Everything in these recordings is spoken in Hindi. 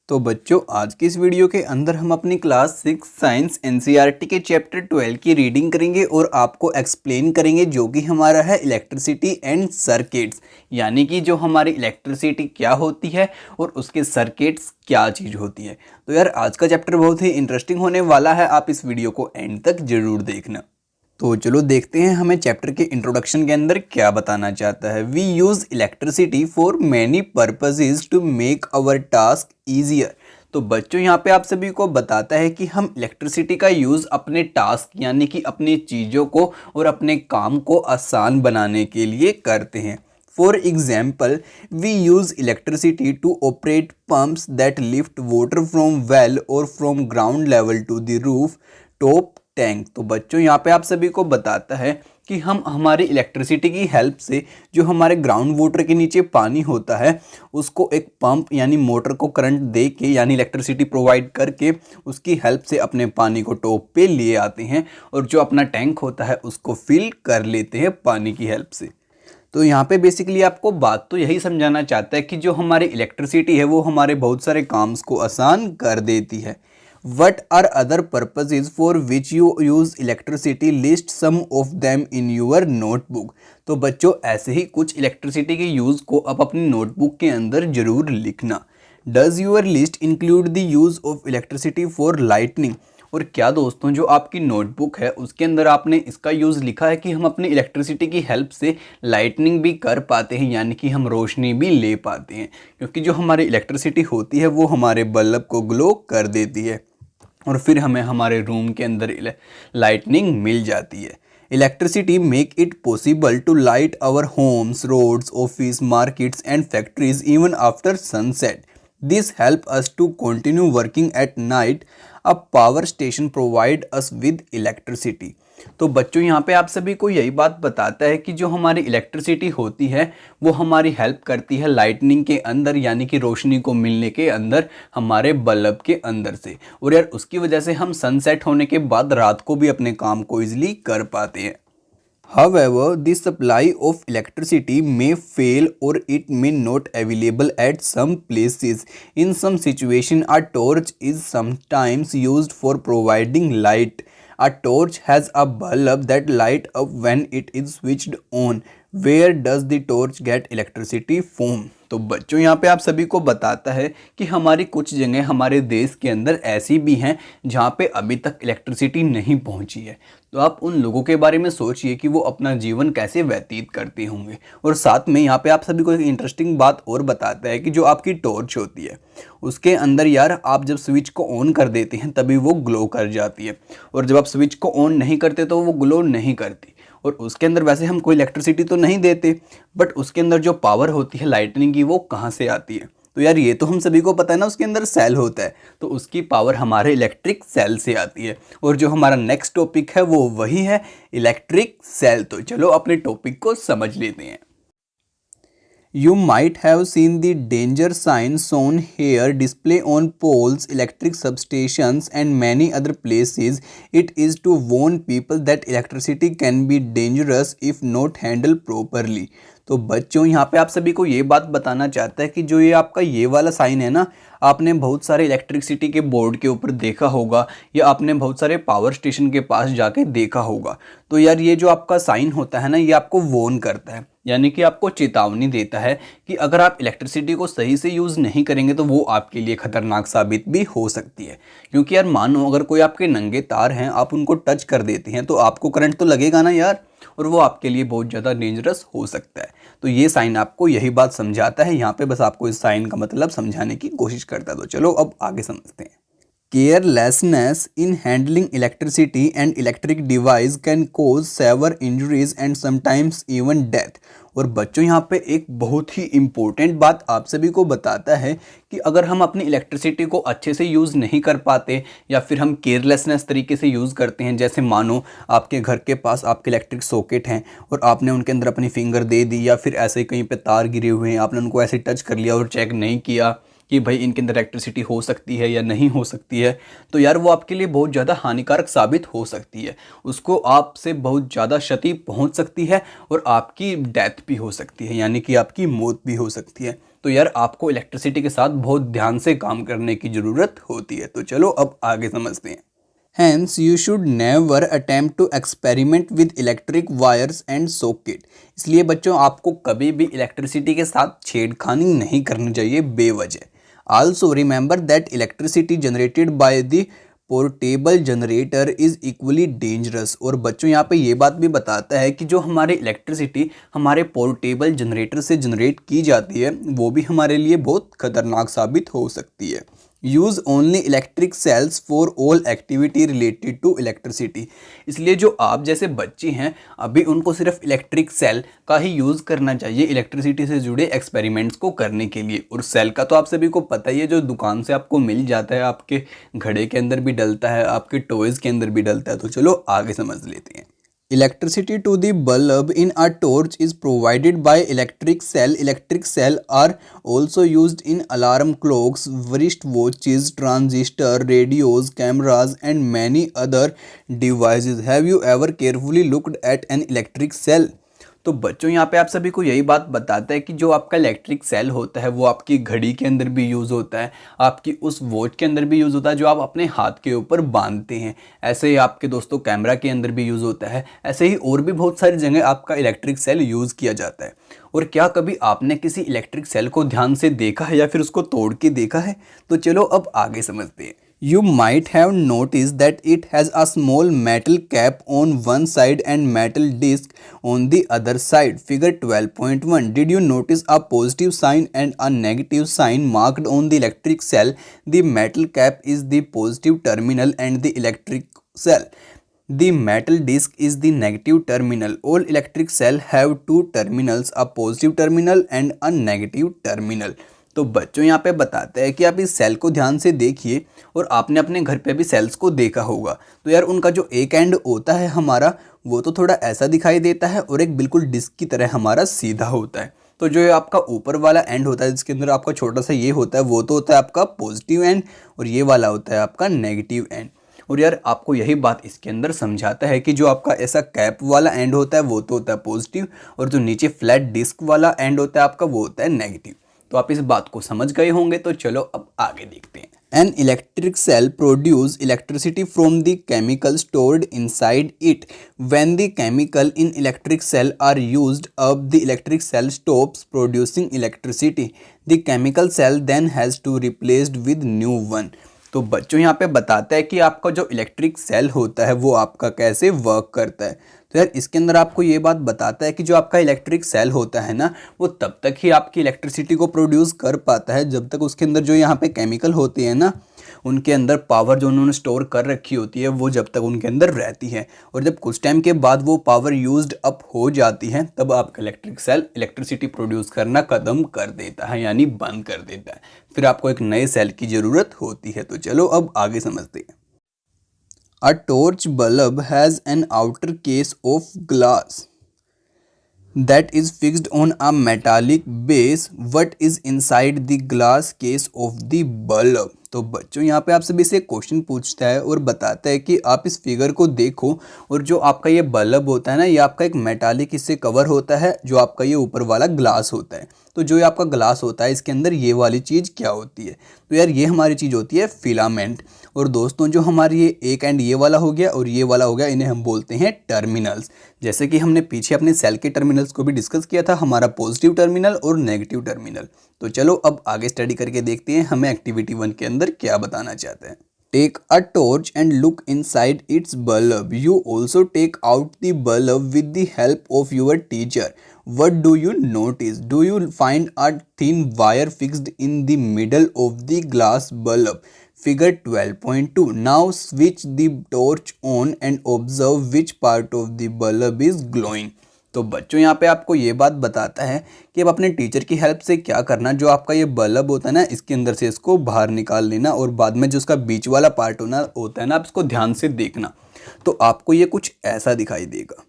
तो बच्चों आज की इस वीडियो के अंदर हम अपनी क्लास 6 साइंस एनसीईआरटी के चैप्टर 12 की रीडिंग करेंगे और आपको एक्सप्लेन करेंगे जो कि हमारा है इलेक्ट्रिसिटी एंड सर्किट्स, यानी कि जो हमारी इलेक्ट्रिसिटी क्या होती है और उसके सर्किट्स क्या चीज़ होती है। तो यार आज का चैप्टर बहुत ही इंटरेस्टिंग होने वाला है, आप इस वीडियो को एंड तक जरूर देखना। तो चलो देखते हैं हमें चैप्टर के इंट्रोडक्शन के अंदर क्या बताना चाहता है। We use electricity for many purposes to make our task easier. तो बच्चों यहाँ पे आप सभी को बताता है कि हम इलेक्ट्रिसिटी का यूज़ अपने टास्क यानी कि अपनी चीज़ों को और अपने काम को आसान बनाने के लिए करते हैं। For example we use electricity to operate pumps that lift water from well और from ground level to the roof top tank. तो बच्चों यहाँ पे आप सभी को बताता है कि हम हमारी इलेक्ट्रिसिटी की हेल्प से जो हमारे ग्राउंड वाटर के नीचे पानी होता है उसको एक पंप यानी मोटर को करंट दे के यानी इलेक्ट्रिसिटी प्रोवाइड करके उसकी हेल्प से अपने पानी को टॉप पे ले आते हैं और जो अपना टैंक होता है उसको फिल कर लेते हैं पानी की हेल्प से। तो यहाँ पे बेसिकली आपको बात तो यही समझाना चाहता है कि जो हमारी इलेक्ट्रिसिटी है वो हमारे बहुत सारे काम्स को आसान कर देती है। What are other purposes for which you use electricity? List some of them in your notebook। तो बच्चों ऐसे ही कुछ इलेक्ट्रिसिटी के यूज़ को आप अपनी नोटबुक के अंदर जरूर लिखना। Does your list include the use of electricity for lighting? और क्या दोस्तों जो आपकी नोटबुक है उसके अंदर आपने इसका यूज़ लिखा है कि हम अपनी इलेक्ट्रिसिटी की हेल्प से लाइटनिंग भी कर पाते हैं, यानी कि हम रोशनी भी ले पाते हैं, क्योंकि जो हमारी इलेक्ट्रिसिटी होती है वो हमारे बल्ब को ग्लो कर देती है और फिर हमें हमारे रूम के अंदर लाइटनिंग मिल जाती है। Electricity make it possible to light our homes, roads, office, markets and factories even after sunset. This help us to continue working at night. A power station provide us with electricity. तो बच्चों यहाँ पे आप सभी को यही बात बताता है कि जो हमारी इलेक्ट्रिसिटी होती है वो हमारी हेल्प करती है लाइटनिंग के अंदर, यानी कि रोशनी को मिलने के अंदर हमारे बल्ब के अंदर से, और यार उसकी वजह से हम सनसेट होने के बाद रात को भी अपने काम को ईजिली कर पाते हैं। However, the supply of electricity may fail or it may not available at some places. In some situation, a torch is sometimes used for providing light. A torch has a bulb that light up when it is switched on. Where does the torch get electricity from? तो बच्चों यहाँ पे आप सभी को बताता है कि हमारी कुछ जगह हमारे देश के अंदर ऐसी भी हैं जहाँ पे अभी तक इलेक्ट्रिसिटी नहीं पहुँची है। तो आप उन लोगों के बारे में सोचिए कि वो अपना जीवन कैसे व्यतीत करते होंगे। और साथ में यहाँ पे आप सभी को एक इंटरेस्टिंग बात और बताता है कि जो आपकी टॉर्च होती है उसके अंदर यार आप जब स्विच को ऑन कर देते हैं तभी वो ग्लो कर जाती है, और जब आप स्विच को ऑन नहीं करते तो वो ग्लो नहीं करती। और उसके अंदर वैसे हम कोई इलेक्ट्रिसिटी तो नहीं देते, बट उसके अंदर जो पावर होती है लाइटनिंग की वो कहाँ से आती है? तो यार ये तो हम सभी को पता है ना, उसके अंदर सेल होता है तो उसकी पावर हमारे इलेक्ट्रिक सेल से आती है। और जो हमारा नेक्स्ट टॉपिक है वो वही है इलेक्ट्रिक सेल। तो चलो अपने टॉपिक को समझ लेते हैं। You might have seen the danger sign shown here display on poles, electric substations and many other places. It is to warn people that electricity can be dangerous if not handled properly। तो बच्चों यहाँ पे आप सभी को ये बात बताना चाहता है कि जो ये आपका ये वाला साइन है ना, आपने बहुत सारे इलेक्ट्रिसिटी के बोर्ड के ऊपर देखा होगा या आपने बहुत सारे पावर स्टेशन के पास जाके देखा होगा। तो यार ये जो आपका साइन होता है ना ये आपको वॉर्न करता है, यानी कि आपको चेतावनी देता है कि अगर आप इलेक्ट्रिसिटी को सही से यूज़ नहीं करेंगे तो वो आपके लिए खतरनाक साबित भी हो सकती है। क्योंकि यार मानो अगर कोई आपके नंगे तार हैं आप उनको टच कर देते हैं तो आपको करंट तो लगेगा ना यार, और वो आपके लिए बहुत ज़्यादा डेंजरस हो सकता है। तो ये साइन आपको यही बात समझाता है, यहाँ पे बस आपको इस साइन का मतलब समझाने की कोशिश करता है। तो चलो अब आगे समझते हैं। Carelessness in handling electricity and electric device can cause severe injuries and sometimes even death। और बच्चों यहाँ पे एक बहुत ही इम्पोर्टेंट बात आप सभी को बताता है कि अगर हम अपनी इलेक्ट्रिसिटी को अच्छे से यूज़ नहीं कर पाते या फिर हम केयरलेसनेस तरीके से यूज़ करते हैं, जैसे मानो आपके घर के पास आपके इलेक्ट्रिक सॉकेट हैं और आपने उनके अंदर अपनी फिंगर दे दी या फिर ऐसे ही कहीं पे तार गिरे हुए हैं आपने उनको ऐसे टच कर लिया और चेक नहीं किया कि भाई इनके अंदर इलेक्ट्रिसिटी हो सकती है या नहीं हो सकती है, तो यार वो आपके लिए बहुत ज़्यादा हानिकारक साबित हो सकती है। उसको आपसे बहुत ज़्यादा क्षति पहुंच सकती है और आपकी डेथ भी हो सकती है, यानी कि आपकी मौत भी हो सकती है। तो यार आपको इलेक्ट्रिसिटी के साथ बहुत ध्यान से काम करने की ज़रूरत होती है। तो चलो अब आगे समझते हैं। Hence, you should never attempt to experiment with electric wires and socket। इसलिए बच्चों आपको कभी भी इलेक्ट्रिसिटी के साथ छेड़खानी नहीं करनी चाहिए बेवजह। Also remember that electricity generated by the portable generator is equally dangerous. और बच्चों यहाँ पे ये बात भी बताता है कि जो हमारे इलेक्ट्रिसिटी हमारे पोर्टेबल जनरेटर से जनरेट की जाती है वो भी हमारे लिए बहुत खतरनाक साबित हो सकती है। Use only electric cells for all activity related to electricity. इसलिए जो आप जैसे बच्चे हैं अभी उनको सिर्फ इलेक्ट्रिक सेल का ही यूज़ करना चाहिए इलेक्ट्रिसिटी से जुड़े एक्सपेरिमेंट्स को करने के लिए। और सेल का तो आप सभी को पता ही है, जो दुकान से आपको मिल जाता है, आपके घड़े के अंदर भी डलता है, आपके टॉयज़ के अंदर भी डलता है। तो चलो आगे समझ लेते हैं। Electricity to the bulb in a torch is provided by electric cell. Electric cell are also used in alarm clocks, wristwatches, transistor, radios, cameras, and many other devices. Have you ever carefully looked at an electric cell? तो बच्चों यहाँ पे आप सभी को यही बात बताता है कि जो आपका इलेक्ट्रिक सेल होता है वो आपकी घड़ी के अंदर भी यूज़ होता है, आपकी उस वॉच के अंदर भी यूज़ होता है जो आप अपने हाथ के ऊपर बांधते हैं। ऐसे ही आपके दोस्तों कैमरा के अंदर भी यूज़ होता है। ऐसे ही और भी बहुत सारी जगह आपका इलेक्ट्रिक सेल यूज़ किया जाता है। और क्या कभी आपने किसी इलेक्ट्रिक सेल को ध्यान से देखा है या फिर उसको तोड़ के देखा है? तो चलो अब आगे समझते हैं। You might have noticed that it has a small metal cap on one side and metal disc on the other side. Figure 12.1. Did you notice a positive sign and a negative sign marked on the electric cell? The metal cap is the positive terminal and the electric cell. The metal disc is the negative terminal. All electric cell have two terminals, a positive terminal and a negative terminal. तो बच्चों यहाँ पे बताते हैं कि आप इस सेल को ध्यान से देखिए और आपने अपने घर पे भी सेल्स को देखा होगा। तो यार उनका जो एक एंड होता है हमारा वो तो थोड़ा ऐसा दिखाई देता है और एक बिल्कुल डिस्क की तरह हमारा सीधा होता है। तो जो आपका ऊपर वाला एंड होता है जिसके अंदर आपका छोटा सा ये होता है वो तो होता है आपका पॉजिटिव एंड और ये वाला होता है आपका नेगेटिव एंड। और यार आपको यही बात इसके अंदर समझाता है कि जो आपका ऐसा कैप वाला एंड होता है वो तो होता है पॉजिटिव और जो नीचे फ्लैट डिस्क वाला एंड होता है आपका वो होता है नेगेटिव। तो आप इस बात को समझ गए होंगे। तो चलो अब आगे देखते हैं। An electric cell produces electricity from the chemical stored inside it. When the chemical in electric cell are used up, the electric cell stops producing electricity. The chemical cell then has to replaced with new one. तो बच्चों यहाँ पे बताता है कि आपका जो इलेक्ट्रिक सेल होता है वो आपका कैसे वर्क करता है। तो यार इसके अंदर आपको ये बात बताता है कि जो आपका इलेक्ट्रिक सेल होता है ना वो तब तक ही आपकी इलेक्ट्रिसिटी को प्रोड्यूस कर पाता है जब तक उसके अंदर जो यहाँ पे केमिकल होते हैं ना उनके अंदर पावर जो उन्होंने स्टोर कर रखी होती है वो जब तक उनके अंदर रहती है। और जब कुछ टाइम के बाद वो पावर यूज्ड अप हो जाती है तब आपका इलेक्ट्रिक सेल इलेक्ट्रिसिटी प्रोड्यूस करना ख़त्म कर देता है यानी बंद कर देता है। फिर आपको एक नए सेल की ज़रूरत होती है। तो चलो अब आगे समझते हैं। A torch bulb has an outer case of glass that is fixed on a metallic base. What is inside the glass case of the bulb? तो बच्चों यहाँ पे आपसे भी से क्वेश्चन पूछता है और बताता है कि आप इस फिगर को देखो और जो आपका ये बल्ब होता है ना ये आपका एक मेटालिक इससे कवर होता है जो आपका ये ऊपर वाला ग्लास होता है। तो जो ये आपका ग्लास होता है इसके अंदर ये वाली चीज़ क्या होती है? तो यार ये हमारी चीज़ होती है फिलामेंट। और दोस्तों जो हमारी ये एक एंड ये वाला हो गया और ये वाला हो गया इन्हें हम बोलते हैं टर्मिनल्स। जैसे कि हमने पीछे अपने सेल के टर्मिनल्स को भी डिस्कस किया था, हमारा पॉजिटिव टर्मिनल और नेगेटिव टर्मिनल। तो चलो अब आगे स्टडी करके देखते हैं हमें एक्टिविटी 1 के अंदर क्या बताना चाहते हैं। Take a torch and look inside its bulb. You also take out the bulb with the help of your teacher. What do you notice? Do you find a thin wire fixed in the middle of the glass bulb? Figure 12.2. Now switch the torch on and observe which part of the bulb is glowing. तो बच्चों यहाँ पे आपको ये बात बताता है कि अब अपने टीचर की हेल्प से क्या करना, जो आपका ये बल्ब होता है ना इसके अंदर से इसको बाहर निकाल लेना और बाद में जो उसका बीच वाला पार्ट होता है ना आप इसको ध्यान से देखना तो आपको ये कुछ ऐसा दिखाई देगा।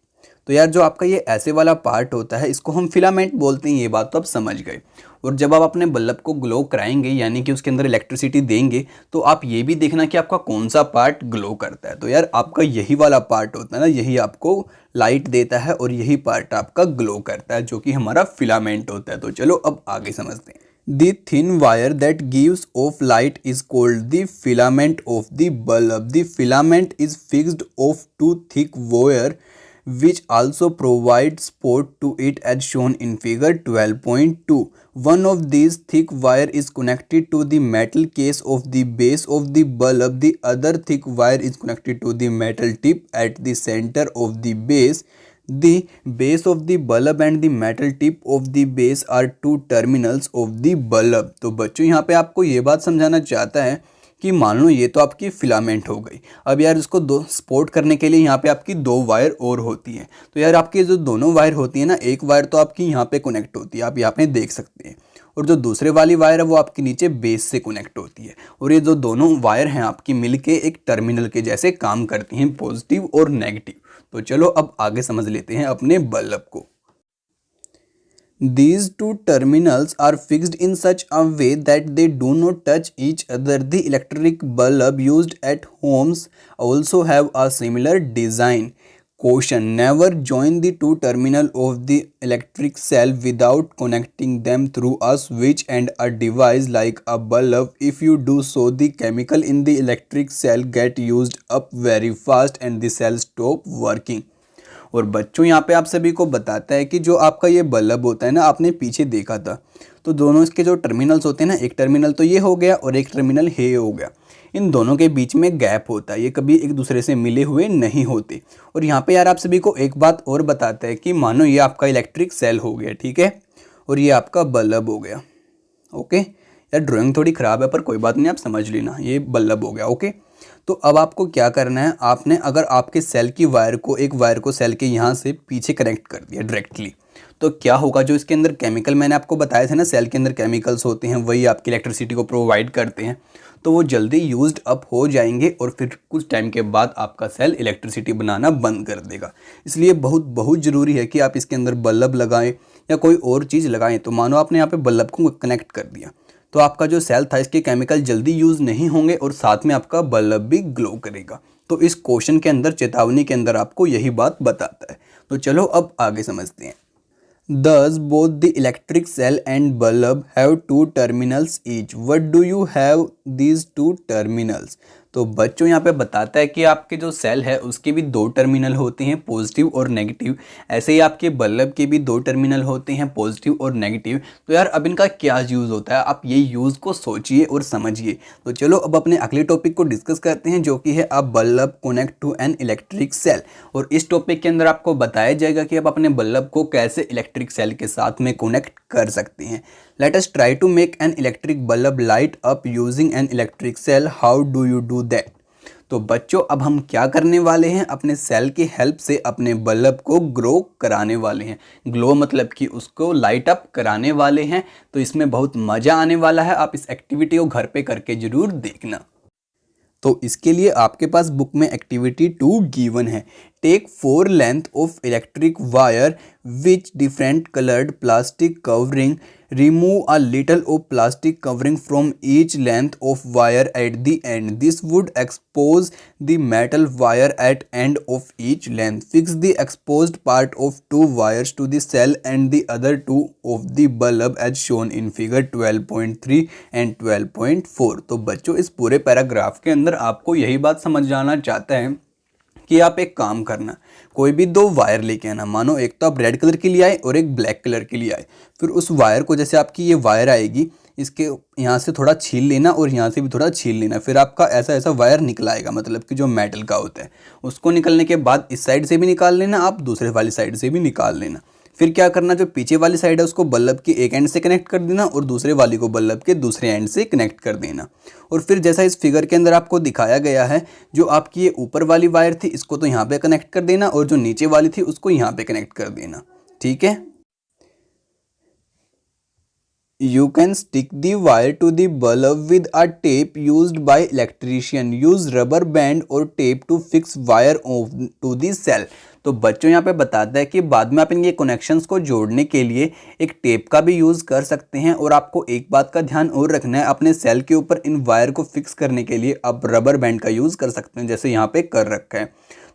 तो यार जो आपका ये ऐसे वाला पार्ट होता है इसको हम फिलामेंट बोलते हैं। ये बात तो आप समझ गए। और जब आप अपने बल्ब को ग्लो कराएंगे यानी कि उसके अंदर इलेक्ट्रिसिटी देंगे तो आप ये भी देखना कि आपका कौन सा पार्ट ग्लो करता है। तो यार आपका यही वाला पार्ट होता है ना यही आपको लाइट देता है और यही पार्ट आपका ग्लो करता है जो कि हमारा फिलामेंट होता है। तो चलो अब आगे समझते हैं। The thin wire that gives off light is called the filament of the bulb. The filament is fixed off to thick wire which also provides support to it as shown in figure 12.2. One of these thick wire is connected to the metal case of the base of the bulb. The other thick wire is connected to the metal tip at the center of the base. The base of the bulb and the metal tip of the base are two terminals of the bulb. तो बच्चों यहाँ पे आपको ये बात समझाना चाहता है कि मान लो ये तो आपकी फिलामेंट हो गई। अब यार इसको दो सपोर्ट करने के लिए यहाँ पे आपकी दो वायर और होती हैं। तो यार आपकी जो दोनों वायर होती है ना, एक वायर तो आपकी यहाँ पे कनेक्ट होती है, आप यहाँ पे देख सकते हैं, और जो दूसरे वाली वायर है वो आपके नीचे बेस से कनेक्ट होती है। और ये जो दोनों वायर हैं आपकी मिलके एक टर्मिनल के जैसे काम करती हैं, पॉजिटिव और नेगेटिव। तो चलो अब आगे समझ लेते हैं अपने बल्ब को। These two terminals are fixed in such a way that they do not touch each other. The electric bulb used at homes also have a similar design. Caution: never join the two terminals of the electric cell without connecting them through a switch and a device like a bulb. If you do so, the chemical in the electric cell get used up very fast and the cell stop working. और बच्चों यहाँ पे आप सभी को बताता है कि जो आपका ये बल्ब होता है ना, आपने पीछे देखा था, तो दोनों इसके जो टर्मिनल्स होते हैं ना, एक टर्मिनल तो ये हो गया और एक टर्मिनल ये हो गया, इन दोनों के बीच में गैप होता है, ये कभी एक दूसरे से मिले हुए नहीं होते। और यहाँ पे यार आप सभी को एक बात और बताता है कि मानो ये आपका इलेक्ट्रिक सेल हो गया, ठीक है, और ये आपका बल्ब हो गया। ओके यार ड्राइंग थोड़ी ख़राब है पर कोई बात नहीं, आप समझ लेना, ये बल्ब हो गया। ओके तो अब आपको क्या करना है, आपने अगर आपके सेल की वायर को, एक वायर को सेल के यहाँ से पीछे कनेक्ट कर दिया डायरेक्टली, तो क्या होगा, जो इसके अंदर केमिकल मैंने आपको बताए थे ना, सेल के अंदर केमिकल्स होते हैं, वही आपकी इलेक्ट्रिसिटी को प्रोवाइड करते हैं, तो वो जल्दी यूज्ड अप हो जाएंगे और फिर कुछ टाइम के बाद आपका सेल इलेक्ट्रिसिटी बनाना बंद कर देगा। इसलिए बहुत ज़रूरी है कि आप इसके अंदर बल्ब लगाएं या कोई और चीज़ लगाएं। तो मानो आपने यहाँ पे बल्ब को कनेक्ट कर दिया, तो आपका जो सेल था इसके केमिकल जल्दी यूज़ नहीं होंगे और साथ में आपका बल्ब भी ग्लो करेगा। तो इस क्वेश्चन के अंदर, चेतावनी के अंदर आपको यही बात बताता है। तो चलो अब आगे समझते हैं। Thus both the electric cell and bulb have two terminals each. What do you have these two terminals? तो बच्चों यहाँ पे बताता है कि आपके जो सेल है उसके भी दो टर्मिनल होते हैं, पॉजिटिव और नेगेटिव। ऐसे ही आपके बल्ब के भी दो टर्मिनल होते हैं, पॉजिटिव और नेगेटिव। तो यार अब इनका क्या यूज़ होता है, आप ये यूज़ को सोचिए और समझिए। तो चलो अब अपने अगले टॉपिक को डिस्कस करते हैं, जो कि है a bulb connect to an electric cell. और इस टॉपिक के अंदर आपको बताया जाएगा कि आप अपने बल्ब को कैसे इलेक्ट्रिक सेल के साथ में कनेक्ट कर सकते हैं। Let us try to make an electric bulb light up using an electric cell. How do you do that? तो बच्चों अब हम क्या करने वाले हैं, अपने सेल की हेल्प से अपने बल्ब को ग्रो कराने वाले हैं। ग्लो मतलब कि उसको लाइट अप कराने वाले हैं। तो इसमें बहुत मज़ा आने वाला है, आप इस एक्टिविटी को घर पे करके ज़रूर देखना। तो इसके लिए आपके पास बुक में एक्टिविटी 2 गिवन है। Take 4 length of electric wire which different coloured plastic covering, remove a little of plastic covering from each length of wire at the end, this would expose the metal wire at end of each length, fix the exposed part of 2 wires to the cell and the other 2 of the bulb as shown in figure 12.3 and 12.4। तो बच्चों इस पूरे पैराग्राफ के अंदर आपको यही बात समझ जाना चाहता है कि आप एक काम करना, कोई भी 2 वायर लेके आना। मानो एक तो आप रेड कलर के लिए आए और एक ब्लैक कलर के लिए आए। फिर उस वायर को, जैसे आपकी ये वायर आएगी, इसके यहाँ से थोड़ा छील लेना और यहाँ से भी थोड़ा छील लेना। फिर आपका ऐसा ऐसा वायर निकल आएगा, मतलब कि जो मेटल का होता है। उसको निकलने के बाद इस साइड से भी निकाल लेना, आप दूसरे वाली साइड से भी निकाल लेना। फिर क्या करना, जो पीछे वाली साइड है उसको बल्ब के एक एंड से कनेक्ट कर देना और दूसरे वाली को बल्ब के दूसरे एंड से कनेक्ट कर देना। और फिर जैसा इस फिगर के अंदर आपको दिखाया गया है, जो आपकी ये ऊपर वाली वायर थी इसको तो यहाँ पे कनेक्ट कर देना और जो नीचे वाली थी उसको यहाँ पे कनेक्ट कर देना। ठीक है। You can stick the wire to the bulb with a tape used by electrician. Use rubber band or tape to fix wire to the cell. तो बच्चों यहाँ पे बताता है कि बाद में आप इनके कनेक्शंस को जोड़ने के लिए एक टेप का भी यूज़ कर सकते हैं। और आपको एक बात का ध्यान और रखना है, अपने सेल के ऊपर इन वायर को फिक्स करने के लिए आप रबर बैंड का यूज़ कर सकते हैं, जैसे यहाँ पे कर रखा है।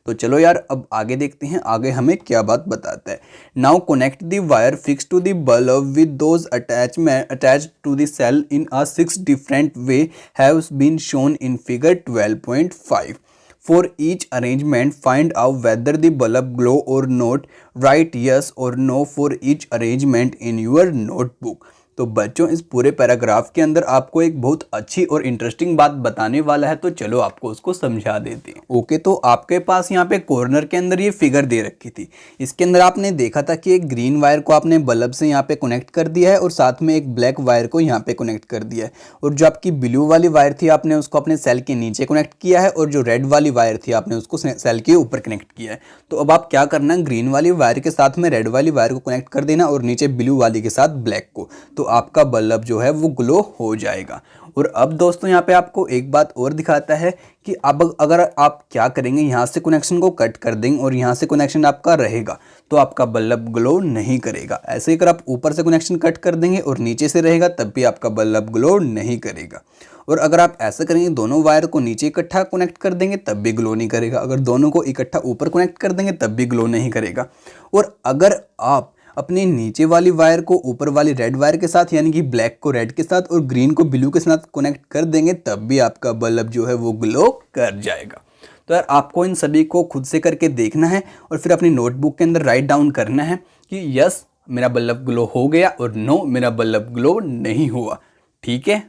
तो चलो यार अब आगे देखते हैं आगे हमें क्या बात बताता है। Now connect the wire fix to the bulb with those attached to the cell in a 6 different way have been shown in figure 12.5. For each arrangement, find out whether the bulb glow or not. Write yes or no for each arrangement in your notebook. तो बच्चों इस पूरे पैराग्राफ के अंदर आपको एक बहुत अच्छी और इंटरेस्टिंग बात बताने वाला है, तो चलो आपको उसको समझा देते हैं। ओके, तो आपके पास यहाँ पे कॉर्नर के अंदर ये फिगर दे रखी थी। इसके अंदर आपने देखा था कि एक ग्रीन वायर को आपने बल्ब से यहाँ पे कनेक्ट कर दिया है और साथ में एक ब्लैक वायर को यहाँ पे कनेक्ट कर दिया है, और जो आपकी ब्लू वाली वायर थी आपने उसको अपने सेल के नीचे कनेक्ट किया है, और जो रेड वाली वायर थी आपने उसको सेल के ऊपर कनेक्ट किया है। तो अब आप क्या करना है, ग्रीन वाली वायर के साथ में रेड वाली वायर को कनेक्ट कर देना और नीचे ब्लू वाली के साथ ब्लैक को, तो आपका बल्ब जो है वो ग्लो हो जाएगा। और अब दोस्तों यहाँ पे आपको एक बात और दिखाता है कि अब अगर आप क्या करेंगे, यहाँ से कनेक्शन को कट कर देंगे और यहाँ से कनेक्शन आपका रहेगा तो आपका बल्ब ग्लो नहीं करेगा। ऐसे ही अगर आप ऊपर से कनेक्शन कट कर देंगे और नीचे से रहेगा तब भी आपका बल्ब ग्लो नहीं करेगा। और अगर आप ऐसा करेंगे, दोनों वायर को नीचे इकट्ठा कनेक्ट कर देंगे तब भी ग्लो नहीं करेगा, अगर दोनों को इकट्ठा ऊपर कनेक्ट कर देंगे तब भी ग्लो नहीं करेगा। और अगर आप अपनी नीचे वाली वायर को ऊपर वाली रेड वायर के साथ यानी कि ब्लैक को रेड के साथ और ग्रीन को ब्लू के साथ कनेक्ट कर देंगे तब भी आपका बल्ब जो है वो ग्लो कर जाएगा। तो यार आपको इन सभी को खुद से करके देखना है और फिर अपनी नोटबुक के अंदर राइट डाउन करना है कि यस मेरा बल्ब ग्लो हो गया और नो मेरा बल्ब ग्लो नहीं हुआ। ठीक है।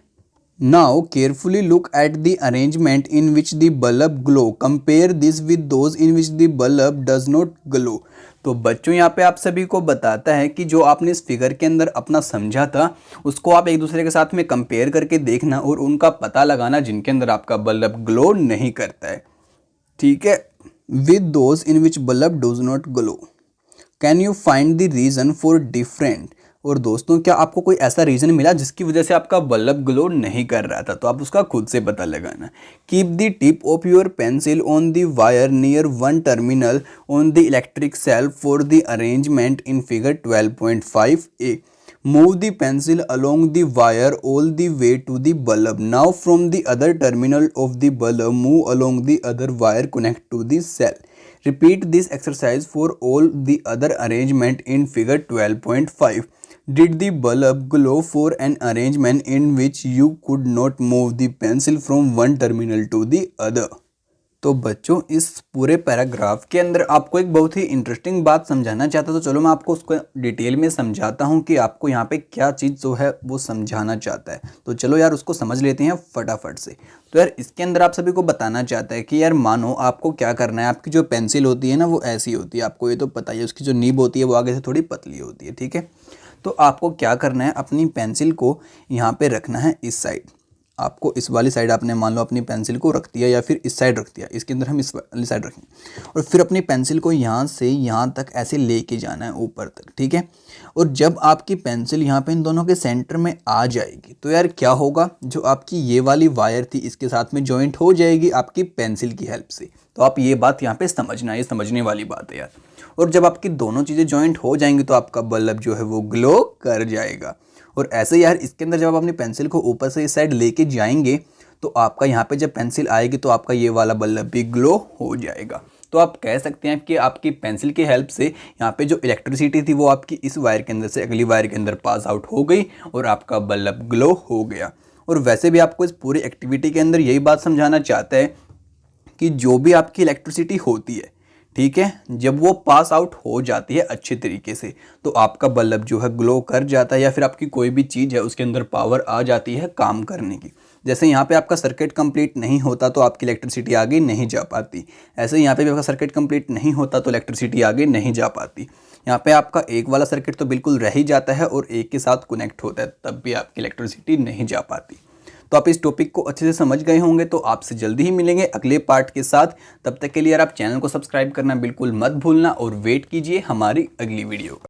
Now carefully look at the arrangement in which the bulb glow. Compare this with those in which the bulb does not glow. तो बच्चों यहाँ पे आप सभी को बताता है कि जो आपने इस फिगर के अंदर अपना समझा था उसको आप एक दूसरे के साथ में कंपेयर करके देखना और उनका पता लगाना जिनके अंदर आपका बल्ब ग्लो नहीं करता है। ठीक है। With those in which bulb does not glow. Can you find the reason for different? और दोस्तों क्या आपको कोई ऐसा रीज़न मिला जिसकी वजह से आपका बल्ब ग्लो नहीं कर रहा था, तो आप उसका खुद से पता लगाना। Keep the tip of your pencil on the wire near one terminal on the electric cell for the arrangement in figure 12.5a. Move the pencil along the wire all the way to the bulb. Now from the other terminal of the bulb move along the other wire connect to the cell. Repeat this exercise for all the other arrangement in figure 12.5. Did the bulb glow for an arrangement in which you could not move the pencil from one terminal to the other? तो बच्चों इस पूरे पैराग्राफ के अंदर आपको एक बहुत ही इंटरेस्टिंग बात समझाना चाहता हूं, तो चलो मैं आपको उसको डिटेल में समझाता हूं कि आपको यहाँ पे क्या चीज़ जो है वो समझाना चाहता है। तो चलो यार उसको समझ लेते हैं फटाफट से। तो यार इसके अंदर आप सभी को बताना चाहता है कि यार मानो आपको क्या करना है, आपकी जो पेंसिल होती है ना वो ऐसी होती है, आपको ये तो पता ही है, उसकी जो नीब होती है वो आगे से थोड़ी पतली होती है। ठीक है। तो आपको क्या करना है, अपनी पेंसिल को यहाँ पे रखना है इस साइड। आपको इस वाली साइड आपने मान लो अपनी पेंसिल को रख दिया या फिर इस साइड रख दिया, इसके अंदर हम इस वाली साइड रखें और फिर अपनी पेंसिल को यहाँ से यहाँ तक ऐसे लेके जाना है ऊपर तक। ठीक है। और जब आपकी पेंसिल यहाँ पे इन दोनों के सेंटर में आ जाएगी तो यार क्या होगा, जो आपकी ये वाली वायर थी इसके साथ में जॉइंट हो जाएगी आपकी पेंसिल की हेल्प से। तो आप ये बात यहाँ पे समझना, ये समझने वाली बात है यार। और जब आपकी दोनों चीज़ें जॉइंट हो जाएंगी तो आपका बल्ब जो है वो ग्लो कर जाएगा। और ऐसे यार इसके अंदर जब आप अपनी पेंसिल को ऊपर से इस साइड लेके जाएंगे तो आपका यहाँ पे जब पेंसिल आएगी तो आपका ये वाला बल्ब भी ग्लो हो जाएगा। तो आप कह सकते हैं कि आपकी पेंसिल की हेल्प से यहाँ पे जो इलेक्ट्रिसिटी थी वो आपकी इस वायर के अंदर से अगली वायर के अंदर पास आउट हो गई और आपका बल्ब ग्लो हो गया। और वैसे भी आपको इस पूरी एक्टिविटी के अंदर यही बात समझाना चाहता है कि जो भी आपकी इलेक्ट्रिसिटी होती है, ठीक है, जब वो पास आउट हो जाती है अच्छे तरीके से तो आपका बल्ब जो है ग्लो कर जाता है, या फिर आपकी कोई भी चीज़ है उसके अंदर पावर आ जाती है काम करने की। जैसे यहाँ पे आपका सर्किट कंप्लीट नहीं होता तो आपकी इलेक्ट्रिसिटी आगे नहीं जा पाती, ऐसे यहाँ पे भी आपका सर्किट कंप्लीट नहीं होता तो इलेक्ट्रिसिटी आगे नहीं जा पाती। यहाँ पे आपका एक वाला सर्किट तो बिल्कुल रह ही जाता है और एक के साथ कनेक्ट होता है तब भी आपकी इलेक्ट्रिसिटी नहीं जा पाती। तो आप इस टॉपिक को अच्छे से समझ गए होंगे, तो आपसे जल्दी ही मिलेंगे अगले पार्ट के साथ। तब तक के लिए यार आप चैनल को सब्सक्राइब करना बिल्कुल मत भूलना और वेट कीजिए हमारी अगली वीडियो का।